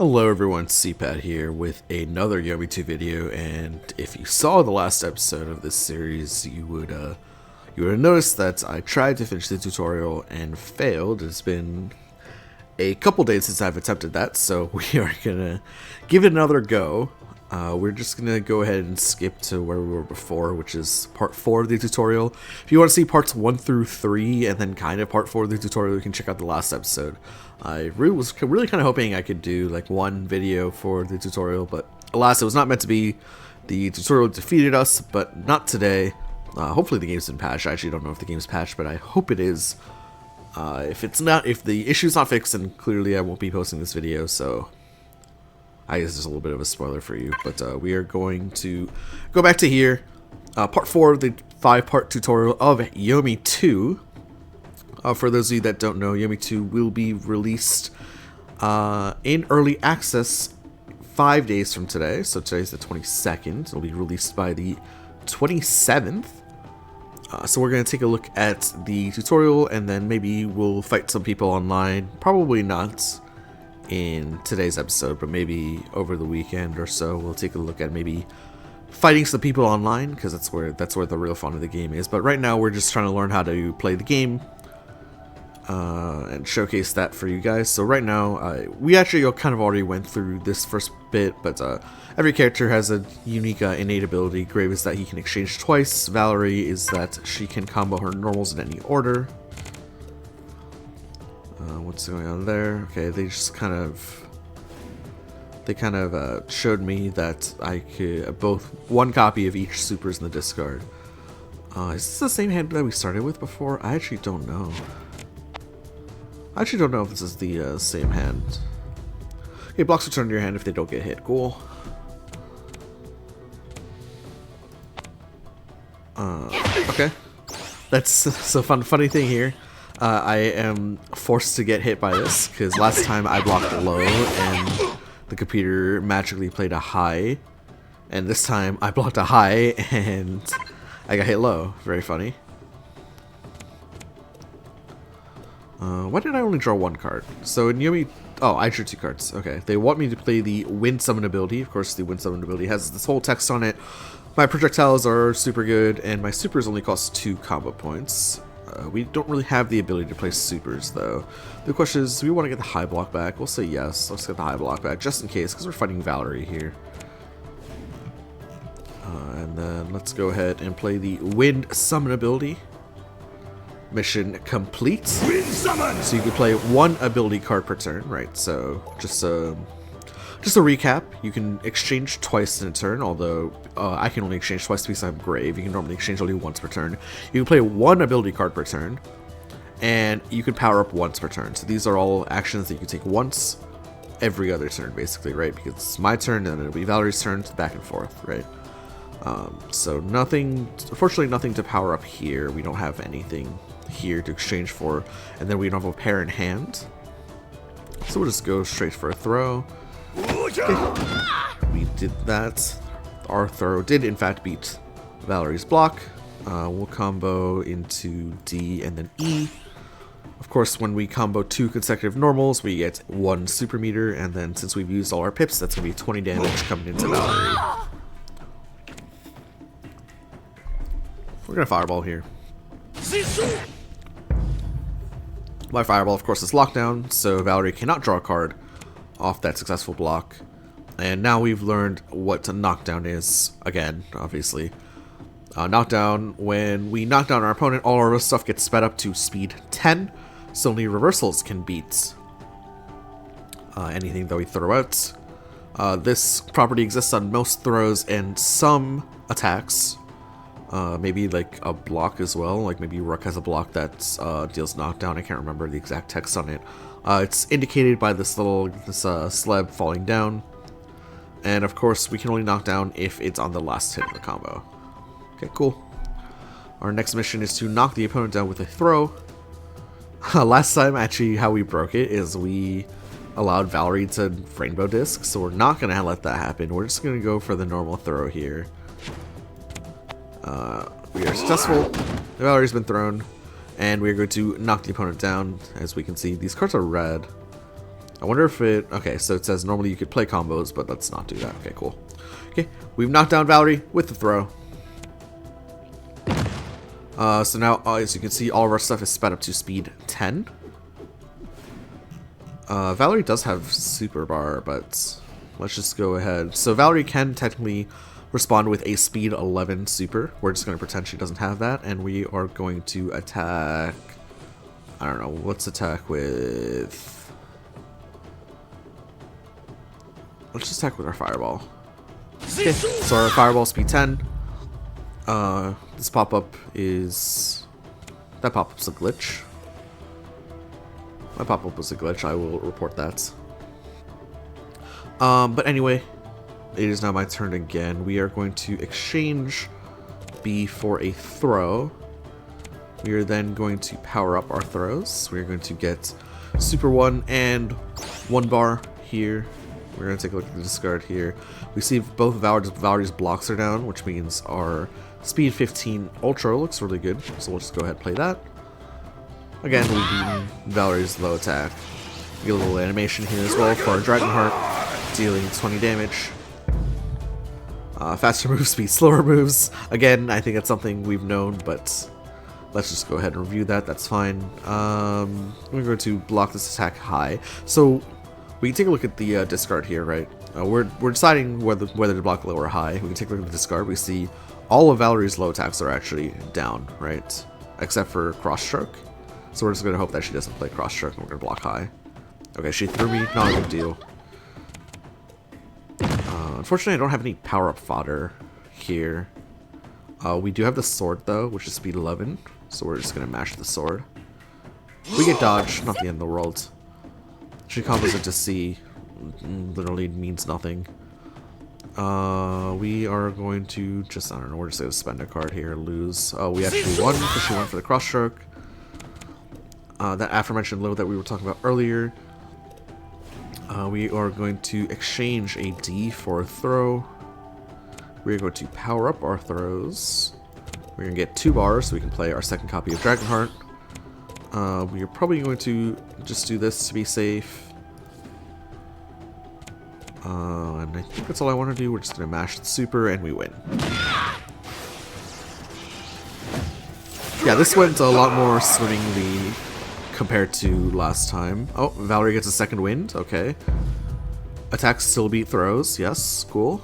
Hello everyone, cpat here with another Yomi 2 video, and if you saw the last episode of this series, you would have noticed that I tried to finish the tutorial and failed. It's been a couple days since I've attempted that, so we are gonna give it another go. We're just gonna go ahead and skip to where we were before, which is part 4 of the tutorial. If you want to see parts 1 through 3 and then kind of part 4 of the tutorial, you can check out the last episode. I was really kind of hoping I could do like one video for the tutorial, but alas, it was not meant to be. The tutorial defeated us, but not today. Hopefully the game's been patched. I actually don't know if the game's patched, but I hope it is. If the issue's not fixed, then clearly I won't be posting this video, so I guess there's a little bit of a spoiler for you. But we are going to go back to here. Part 4 of the 5-part tutorial of Yomi 2. For those of you that don't know, Yomi 2 will be released in early access 5 days from today. So today's the 22nd. It'll be released by the 27th. So we're going to take a look at the tutorial, and then maybe we'll fight some people online. Probably not in today's episode, but maybe over the weekend or so we'll take a look at maybe fighting some people online, because that's where the real fun of the game is. But right now we're just trying to learn how to play the game and showcase that for you guys. So right now we actually kind of already went through this first bit, but every character has a unique innate ability. Grave is that he can exchange twice. Valerie is that she can combo her normals in any order. What's going on there? Okay, they kind of showed me that I could both one copy of each supers in the discard. Is this the same hand that we started with before? I actually don't know. I actually don't know if this is the same hand. Okay, blocks return to your hand if they don't get hit. Cool. Okay. That's so funny thing here. I am forced to get hit by this because last time I blocked low and the computer magically played a high, and this time I blocked a high and I got hit low. Very funny. Why did I only draw one card? So in Yomi... Oh, I drew 2 cards. Okay. They want me to play the Wind Summon ability. Of course, the Wind Summon ability has this whole text on it. My projectiles are super good, and my supers only cost 2 combo points. We don't really have the ability to play supers, though. The question is, do we want to get the high block back? We'll say yes. Let's get the high block back, just in case, because we're fighting Valerie here. And then let's go ahead and play the Wind Summon ability. Mission complete. Wind Summon! So you can play 1 ability card per turn, right? So just a recap. You can exchange twice in a turn, although I can only exchange twice because I'm Grave. You can normally exchange only once per turn. You can play 1 ability card per turn, and you can power up once per turn. So these are all actions that you can take once every other turn, basically, right? Because it's my turn, and it'll be Valerie's turn, back and forth, right? So unfortunately nothing to power up here. We don't have anything here to exchange for, and then we don't have a pair in hand. So we'll just go straight for a throw. Okay. We did that. Our throw did in fact beat Valerie's block. We'll combo into D and then E. Of course, when we combo 2 consecutive normals, we get 1 super meter, and then since we've used all our pips, that's going to be 20 damage coming into Valerie. We're going to fireball here. My fireball, of course, is lockdown, so Valerie cannot draw a card off that successful block. And now we've learned what knockdown is, again, obviously. Knockdown, when we knock down our opponent, all our stuff gets sped up to speed 10, so only reversals can beat anything that we throw out. This property exists on most throws and some attacks. Maybe like a block as well, like maybe Rook has a block that deals knockdown. I can't remember the exact text on it. It's indicated by this slab falling down, and of course we can only knock down if it's on the last hit of the combo. Okay, cool. Our next mission is to knock the opponent down with a throw. Last time, actually, how we broke it is we allowed Valerie to Rainbow Disc, so we're not gonna let that happen. We're just gonna go for the normal throw here. We are successful. Valerie's been thrown, and we're going to knock the opponent down. As we can see, these cards are red. I wonder if it... Okay, so it says normally you could play combos, but let's not do that. Okay, cool. Okay, we've knocked down Valerie with the throw. So now, as you can see, all of our stuff is sped up to speed 10. Valerie does have super bar, but let's just go ahead. So Valerie can technically respond with a speed 11 super. We're just going to pretend she doesn't have that, and we are going to attack... I don't know, let's attack with... Let's just attack with our fireball. Okay, so our fireball speed 10. This pop-up is... That pop-up's a glitch. My pop-up was a glitch, I will report that. But anyway, it is now my turn again. We are going to exchange B for a throw. We are then going to power up our throws. We are going to get Super 1 and 1 bar here. We're going to take a look at the discard here. We see both Valerie's blocks are down, which means our speed 15 Ultra looks really good. So we'll just go ahead and play that. Again, we've beaten Valerie's low attack. We get a little animation here as well for our Dragonheart, dealing 20 damage. Faster move speed, slower moves. Again, I think that's something we've known, but let's just go ahead and review that. That's fine. We're going to block this attack high. So we can take a look at the discard here, right? We're deciding whether to block low or high. We can take a look at the discard. We see all of Valerie's low attacks are actually down, right? Except for cross stroke. So we're just going to hope that she doesn't play cross stroke, and we're going to block high. Okay, she threw me. Not a big deal. Unfortunately, I don't have any power-up fodder here. We do have the sword, though, which is speed 11. So we're just going to mash the sword. We get dodge, not the end of the world. She combos into C. Literally means nothing. We are going to just, I don't know, we're just going to spend a card here, lose. We actually won because she went for the cross stroke. That aforementioned low that we were talking about earlier. We are going to exchange a D for a throw. We are going to power up our throws. We're going to get 2 bars so we can play our second copy of Dragonheart. We are probably going to just do this to be safe. And I think that's all I want to do. We're just going to mash the super and we win. Yeah, this went a lot more swimmingly compared to last time. Oh, Valerie gets a second wind. Okay. Attacks still beat throws. Yes, cool.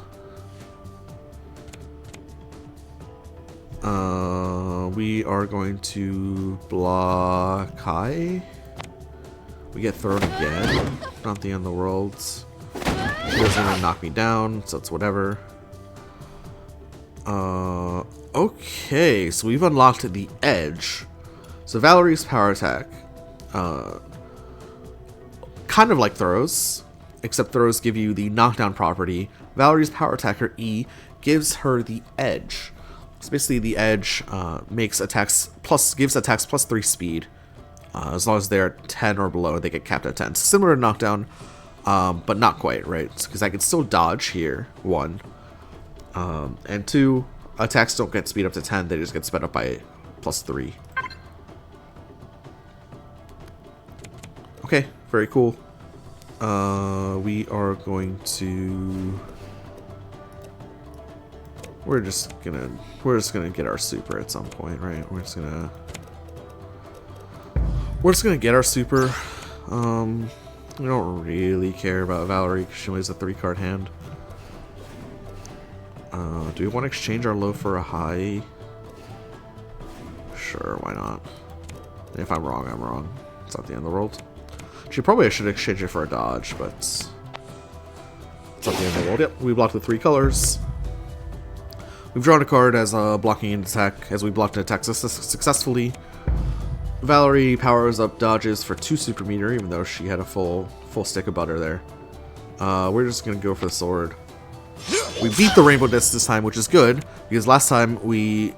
We are going to block high. We get thrown again. Not the end of the world. She doesn't even knock me down, so it's whatever. Okay, so we've unlocked the edge. So Valerie's power attack, kind of like throws, except throws give you the knockdown property. Valerie's power attack, her E, gives her the edge. So basically the edge gives attacks plus 3 speed. As long as they're 10 or below, they get capped at 10. Similar to knockdown, but not quite, right? Because I can still dodge here, 1. And 2, attacks don't get speed up to 10, they just get sped up by plus 3. Okay, very cool. We are going to... We're just gonna get our super at some point, right? We're just gonna get our super. We don't really care about Valerie because she only has a 3-card hand. Do we want to exchange our low for a high? Sure, why not? If I'm wrong, I'm wrong. It's not the end of the world. I should exchange it for a dodge, but it's not the end of the world. Yep, we blocked with 3 colors. We've drawn a card as blocking an attack, as we blocked an attack successfully. Valerie powers up dodges for 2 super meter, even though she had a full stick of butter there. We're just gonna go for the sword. We beat the rainbow disc this time, which is good because last time we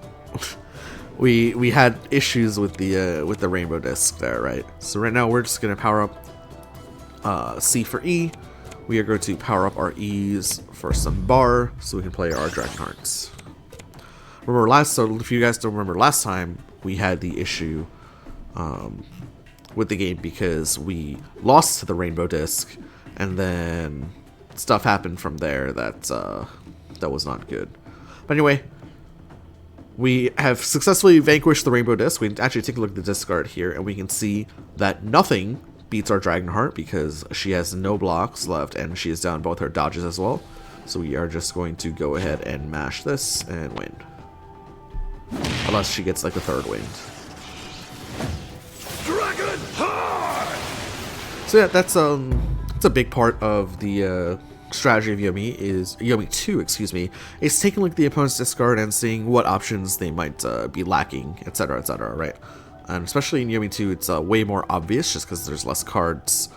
had issues with the rainbow disc there, right? So right now we're just gonna power up C for E. We are going to power up our E's for some bar so we can play our Dragonhearts. Remember so if you guys don't remember last time, we had the issue with the game because we lost to the Rainbow Disc, and then stuff happened from there that was not good. But anyway, we have successfully vanquished the Rainbow Disc. We can actually take a look at the discard here, and we can see that nothing beats our Dragonheart because she has no blocks left, and she is down both her dodges as well. So we are just going to go ahead and mash this and win. Unless she gets like a third wind. So yeah, that's a big part of the strategy of Yomi 2, excuse me, is taking a look at the opponent's discard and seeing what options they might be lacking, etc., right? And especially in Yomi 2, it's way more obvious just because there's less cards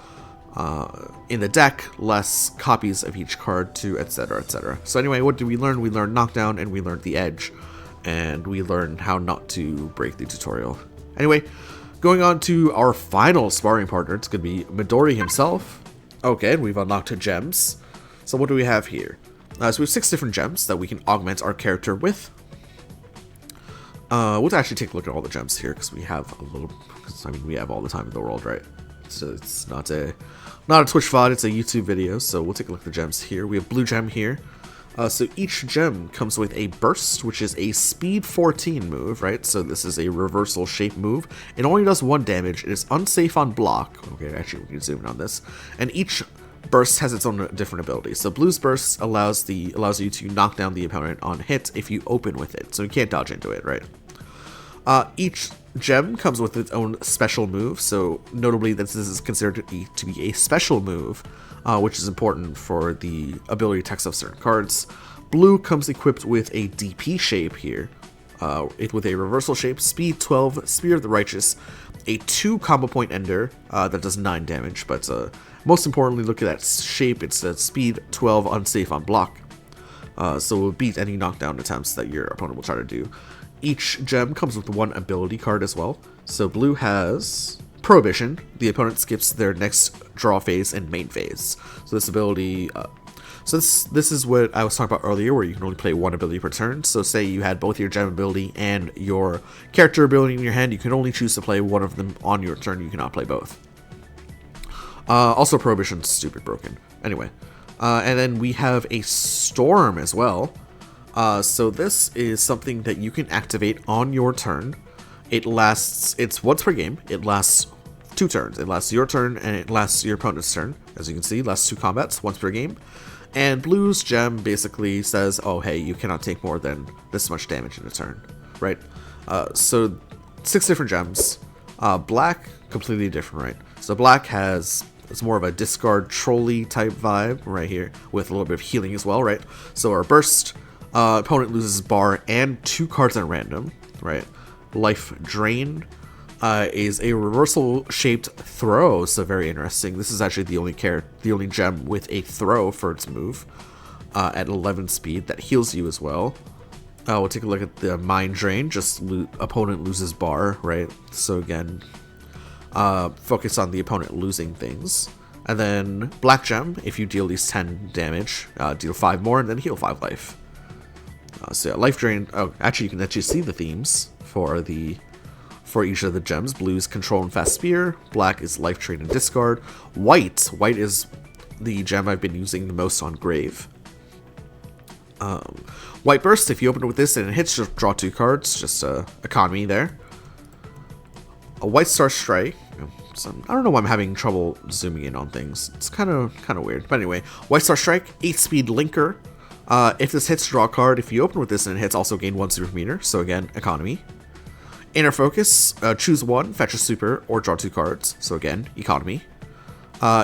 in the deck, less copies of each card too, etc. So anyway, what did we learn? We learned knockdown and we learned the edge, and we learned how not to break the tutorial. Anyway, going on to our final sparring partner, it's going to be Midori himself. Okay, and we've unlocked gems. So what do we have here? So we have 6 different gems that we can augment our character with. We'll actually take a look at all the gems here because we have a little. Because I mean, we have all the time in the world, right? So it's not a Twitch VOD, it's a YouTube video. So we'll take a look at the gems here. We have blue gem here. So each gem comes with a burst, which is a speed 14 move, right? So this is a reversal shape move. It only does 1 damage. It is unsafe on block. Okay, actually we can zoom in on this. And each burst has its own different ability. So blue's burst allows you to knock down the opponent on hit if you open with it. So you can't dodge into it, right? Each gem comes with its own special move. So notably, this is considered to be a special move, which is important for the ability text of certain cards. Blue comes equipped with a DP shape here, with a reversal shape, speed 12, Spear of the Righteous, a 2 combo point ender that does 9 damage, but most importantly, look at that shape. It's a speed 12, unsafe on block, so it will beat any knockdown attempts that your opponent will try to do. Each gem comes with 1 ability card as well. So blue has Prohibition. The opponent skips their next draw phase and main phase. So this ability, this is what I was talking about earlier, where you can only play 1 ability per turn. So say you had both your gem ability and your character ability in your hand, you can only choose to play one of them on your turn. You cannot play both. Also, Prohibition's stupid broken. Anyway, and then we have a Storm as well. So this is something that you can activate on your turn. It's once per game. It lasts 2 turns. It lasts your turn and it lasts your opponent's turn. As you can see, lasts 2 combats, once per game. And blue's gem basically says, oh hey, you cannot take more than this much damage in a turn, right? So 6 different gems. Black, completely different, right? So black it's more of a discard trolley type vibe right here, with a little bit of healing as well, right? So our burst, opponent loses bar and 2 cards at random, right? Life Drain is a reversal shaped throw, so very interesting. This is actually the only gem with a throw for its move at 11 speed that heals you as well. We'll take a look at the Mind Drain. Just opponent loses bar, right? So again, focus on the opponent losing things. And then Black Gem, if you deal at least 10 damage, deal 5 more and then heal 5 life. So yeah, Life Drain. Oh, actually, you can actually see the themes for each of the gems. Blue's Control and Fast Spear. Black is Life Drain and Discard. White is the gem I've been using the most on Grave. White Burst, if you open it with this and it hits, just draw 2 cards. Just economy there. A White Star Strike. I don't know why I'm having trouble zooming in on things. It's kind of weird. But anyway, White Star Strike, 8 speed linker. If this hits, draw a card. If you open with this and it hits, also gain 1 super meter. So again, economy. Inner Focus, choose 1, fetch a super, or draw 2 cards. So again, economy.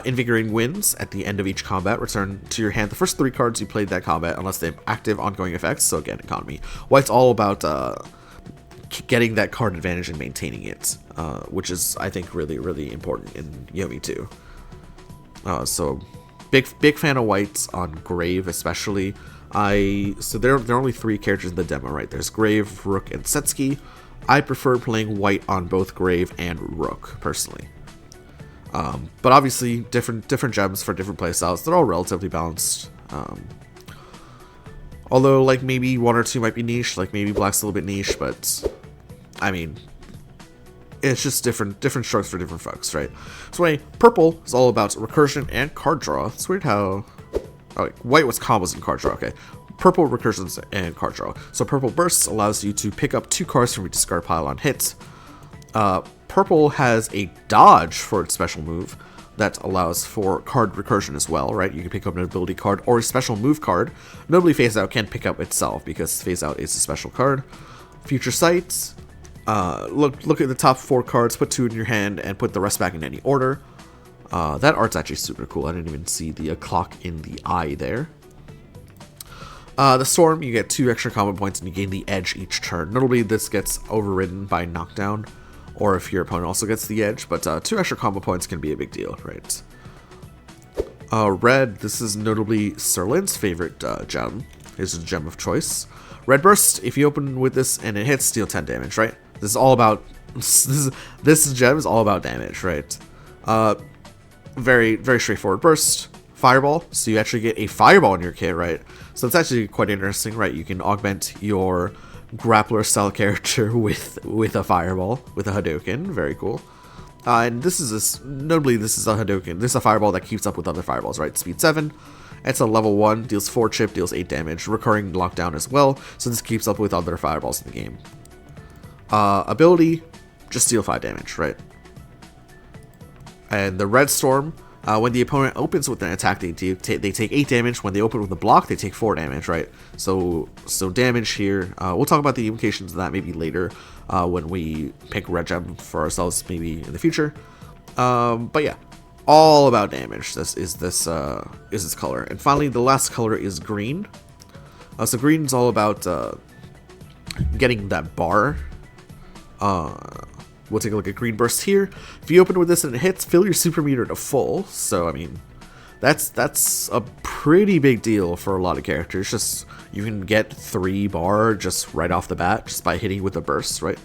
Invigorating Winds, at the end of each combat, return to your hand the first 3 cards you played that combat, unless they have active ongoing effects. So again, economy. White's all about getting that card advantage and maintaining it, which is, I think, really, really important in Yomi 2. So big fan of White on Grave, especially. So there are only 3 characters in the demo, right? There's Grave, Rook, and Setsuki. I prefer playing White on both Grave and Rook, personally. But obviously, different gems for different playstyles. They're all relatively balanced. Although, like, maybe 1 or 2 might be niche, like maybe Black's a little bit niche, but I mean, It's just different strokes for different folks, right? So anyway, purple is all about recursion and card draw. It's weird how... Oh, wait, white was combos and card draw, okay. Purple, recursions, and card draw. So purple bursts allows you to pick up 2 cards from your discard pile on hit. Purple has a dodge for its special move that allows for card recursion as well, right? You can pick up an ability card or a special move card. Notably, Phase Out can't pick up itself because Phase Out is a special card. Future Sight. Look at the top 4 cards, put 2 in your hand, and put the rest back in any order. That art's actually super cool. I didn't even see the clock in the eye there. The Storm, you get 2 extra combo points and you gain the edge each turn. Notably, this gets overridden by Knockdown, or if your opponent also gets the edge, but 2 extra combo points can be a big deal, right? Red, this is notably Serlin's favorite gem, his gem of choice. Red Burst, if you open with this and it hits, deal 10 damage, right? This is all about, this gem is all about damage, right? Very, very straightforward burst. Fireball, so you actually get a fireball in your kit, right? So it's actually quite interesting, right? You can augment your grappler style character with a fireball, with a Hadouken. Very cool. And this is notably this is a Hadouken. This is a fireball that keeps up with other fireballs, right? Speed 7. It's a level 1, deals 4 chip, deals 8 damage, recurring lockdown as well. So this keeps up with other fireballs in the game. Ability, just deal 5 damage, right? And the Red Storm, when the opponent opens with an attack, they take 8 damage. When they open with a block, they take 4 damage, right? So damage here. We'll talk about the implications of that maybe later when we pick Red Gem for ourselves maybe in the future. But yeah, all about damage. This is this color. And finally, the last color is green. So green is all about getting that bar. We'll take a look at Green Burst here. If you open with this and it hits, fill your super meter to full. So, I mean, that's a pretty big deal for a lot of characters. Just, you can get 3 bar just right off the bat, just by hitting with a burst, right?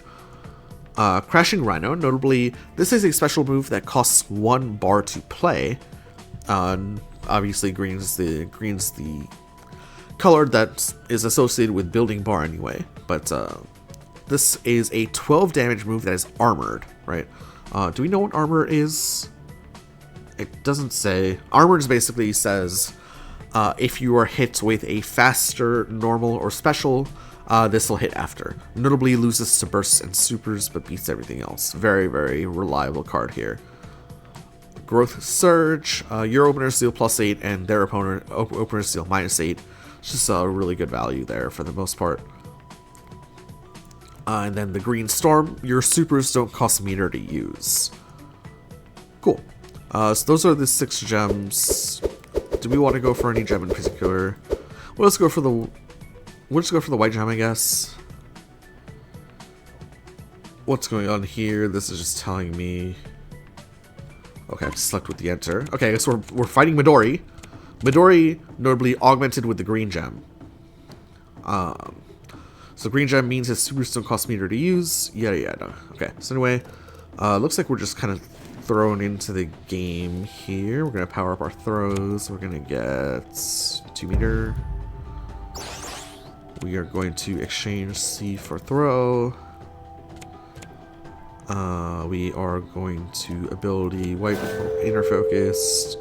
Crashing Rhino, notably, this is a special move that costs 1 bar to play. Obviously, green's the color that is associated with building bar anyway, but this is a 12 damage move that is armored, right? Do we know what armor is? It doesn't say. Armor basically says if you are hit with a faster, normal, or special, this will hit after. Notably loses to bursts and supers, but beats everything else. Very, very reliable card here. Growth Surge, your openers deal +8, and their openers deal -8. It's just a really good value there for the most part. And then the Green Storm, your supers don't cost meter to use. Cool. So those are the 6 gems. Do we want to go for any gem in particular? Well, let's go for the white gem, I guess. What's going on here? This is just telling me. Okay, I just select with the enter. Okay, so we're fighting Midori. Midori notably augmented with the green gem. So green gem means his supers don't cost meter to use. Yada yada. Okay, so anyway, looks like we're just kind of thrown into the game here. We're gonna power up our throws. We're gonna get 2 meter. We are going to exchange C for throw. We are going to ability white inner focused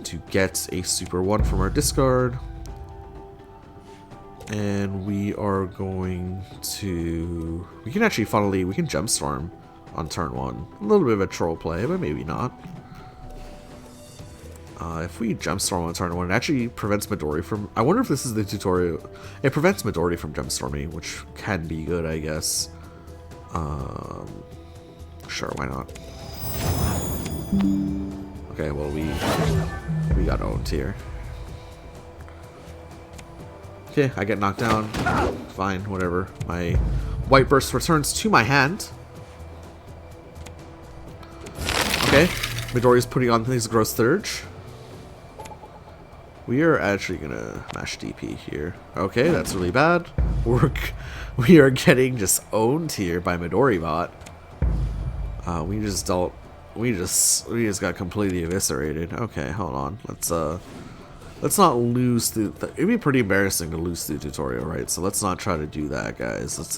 to get a super 1 from our discard. And we are going to... We can actually, funnily, we can Gemstorm on turn 1. A little bit of a troll play, but maybe not. If we Gemstorm on turn 1, it actually prevents Midori from... I wonder if this is the tutorial. It prevents Midori from Gemstorming, which can be good, I guess. Sure, why not? Okay, well, we got owned here. Okay, I get knocked down. Fine, whatever. My White Burst returns to my hand. Okay, Midori's putting on his Growth Surge. We are actually gonna mash DP here. Okay, that's really bad. We are getting just owned here by Midori bot. We just got completely eviscerated. Okay, hold on. Let's not lose through. It'd be pretty embarrassing to lose through tutorial, right? So let's not try to do that, guys. Let's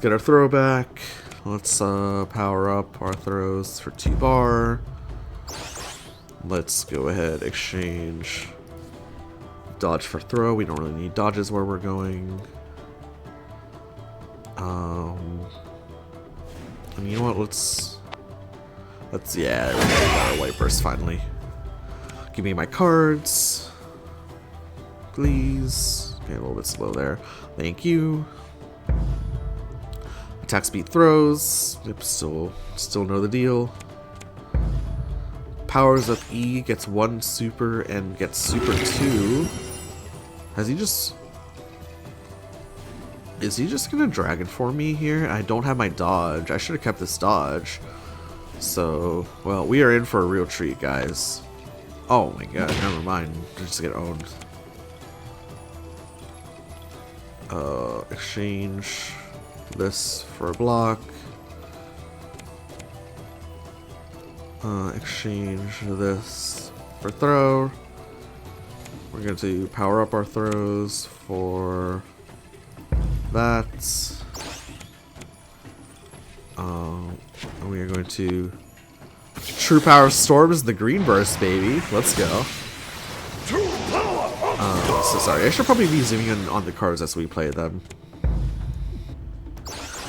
get our throw back. Let's power up our throws for 2 bar. Let's go ahead, exchange dodge for throw. We don't really need dodges where we're going. And you know what, let's yeah, we got our white burst finally. Give me my cards, please. Okay, a little bit slow there. Thank you. Attack speed throws. Yep, still know the deal. Powers up E, gets 1 super and gets super 2. Has he just... Is he just gonna Dragon Form me here? I don't have my dodge. I should have kept this dodge. So, well, we are in for a real treat, guys. Oh my god, never mind. Just get owned. Exchange this for a block. Exchange this for throw. We're going to power up our throws for that. We are going to True Power Storms the green burst, baby. Let's go. So sorry, I should probably be zooming in on the cards as we play them.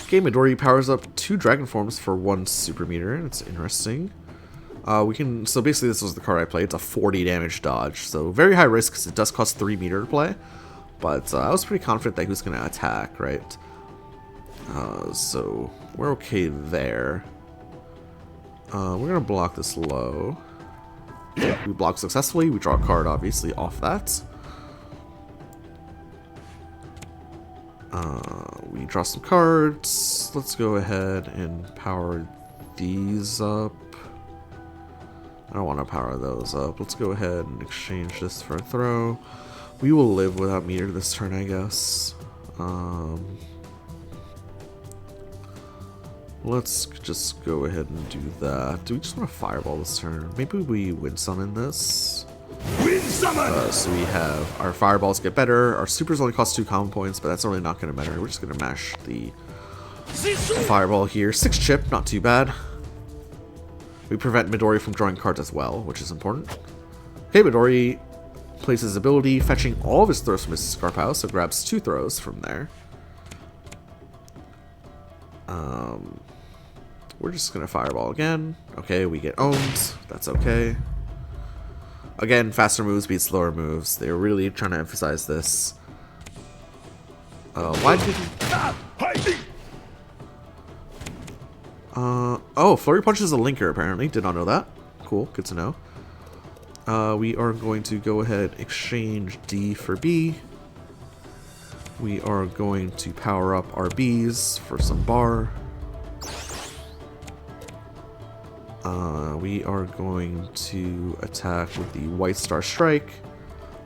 Okay, Midori powers up 2 Dragon Forms for 1 super meter. It's interesting. So basically this was the card I played. It's a 40 damage dodge. So very high risk because it does cost 3 meter to play. But I was pretty confident that he was going to attack, right? So we're okay there. We're going to block this low. We block successfully. We draw a card, obviously, off that. We draw some cards. Let's go ahead and power these up. I don't want to power those up. Let's go ahead and exchange this for a throw. We will live without meter this turn, I guess. Let's just go ahead and do that. Do we just want to fireball this turn? Maybe we wind summon this. Wind summon! So we have our fireballs get better. Our supers only cost 2 common points, but that's really not going to matter. We're just going to mash the fireball here. 6 chip, not too bad. We prevent Midori from drawing cards as well, which is important. Okay, Midori plays his ability, fetching all of his throws from his Scarp House, so grabs 2 throws from there. We're just going to fireball again. Okay, we get owned. That's okay. Again, faster moves beat slower moves. They're really trying to emphasize this. Why did he... oh, Flurry Punch is a linker, apparently. Did not know that. Cool, good to know. We are going to go ahead and exchange D for B. We are going to power up our Bs for some bar. We are going to attack with the White Star Strike.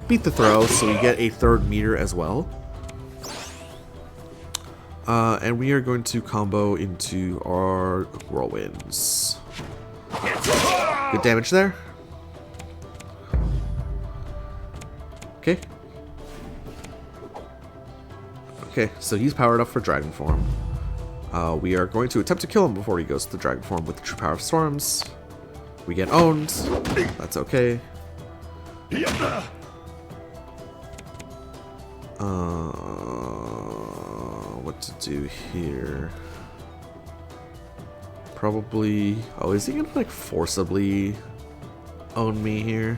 Beat the throw, so we get a 3rd meter as well. And we are going to combo into our Whirlwinds. Good damage there. Okay. Okay, so he's powered up for Dragon Form. We are going to attempt to kill him before he goes to the Dragon Form with the True Power of Storms. We get owned. That's okay. What to do here? Probably... Oh, is he gonna like forcibly own me here?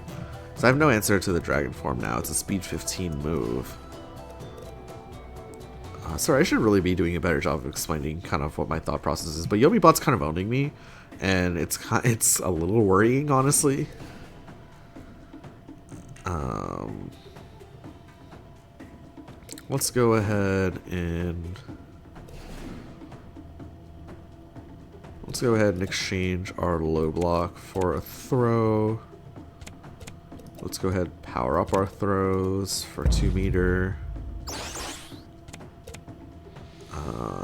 So I have no answer to the Dragon Form now. It's a speed 15 move. Sorry, I should really be doing a better job of explaining kind of what my thought process is. But Yomibot's kind of owning me, and it's a little worrying, honestly. Let's go ahead and exchange our low block for a throw. Let's go ahead and power up our throws for 2 meter.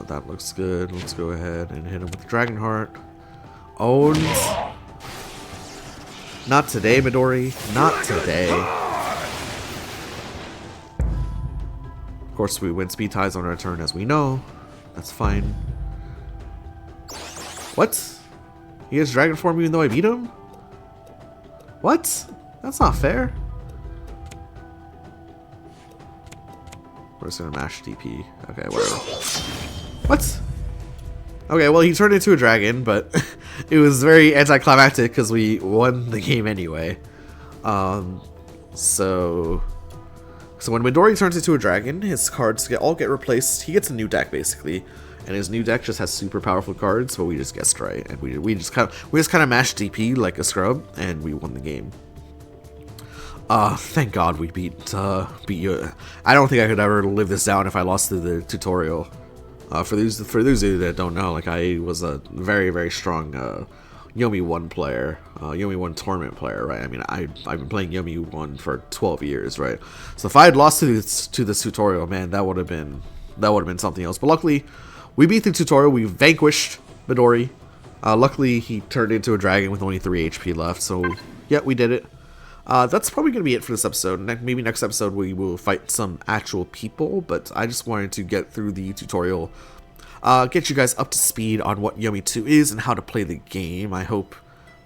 That looks good. Let's go ahead and hit him with Dragon Heart. Owned. Not today, Midori. Not today. Of course, we win speed ties on our turn, as we know. That's fine. What? He has dragon form even though I beat him? What? That's not fair. We're just gonna mash DP. Okay, whatever. What? Okay, well he turned into a dragon, but it was very anticlimactic because we won the game anyway. So when Midori turns into a dragon, his cards all get replaced. He gets a new deck basically, and his new deck just has super powerful cards. But we just guessed right, and we just kind of mashed DP like a scrub, and we won the game. Thank God we beat you. I don't think I could ever live this down if I lost to the tutorial. For those of you that don't know, like I was a very strong Yomi 1 player, Yomi 1 tournament player, right? I mean, I've been playing Yomi 1 for 12 years, right? So if I had lost to this tutorial, man, that would have been something else. But luckily, we beat the tutorial. We vanquished Midori. Luckily, he turned into a dragon with only 3 HP left. So yeah, we did it. That's probably going to be it for this episode. Maybe next episode we will fight some actual people, but I just wanted to get through the tutorial, get you guys up to speed on what Yomi 2 is and how to play the game. I hope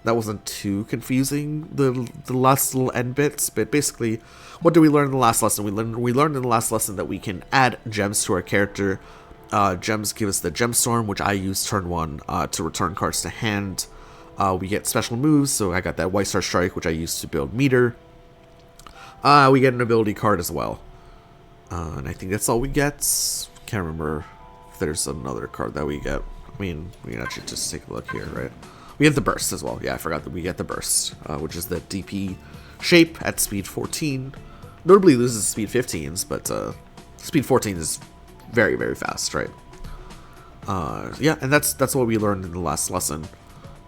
that wasn't too confusing, the last little end bits, but basically, what did we learn in the last lesson? We learned in the last lesson that we can add gems to our character. Gems give us the Gemstorm, which I use turn 1 to return cards to hand. We get special moves, so I got that White Star Strike, which I used to build meter. We get an ability card as well. And I think that's all we get. Can't remember if there's another card that we get. I mean, we can actually just take a look here, right? We have the Burst as well. Yeah, I forgot that we get the Burst, which is the DP shape at speed 14. Notably loses speed 15s, but speed 14 is very fast, right? Yeah, and that's what we learned in the last lesson.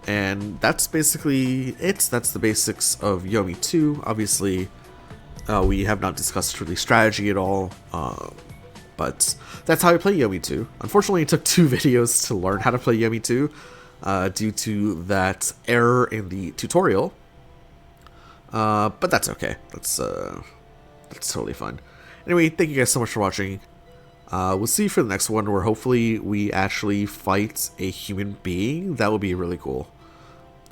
And that's basically it. That's the basics of Yomi 2. Obviously, we have not discussed really strategy at all, but that's how I play Yomi 2. Unfortunately, it took 2 videos to learn how to play Yomi 2 due to that error in the tutorial. But that's okay. That's totally fine. Anyway, thank you guys so much for watching. We'll see you for the next one, where hopefully we actually fight a human being. That would be really cool.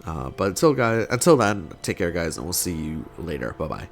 But until then, take care, guys, and we'll see you later. Bye-bye.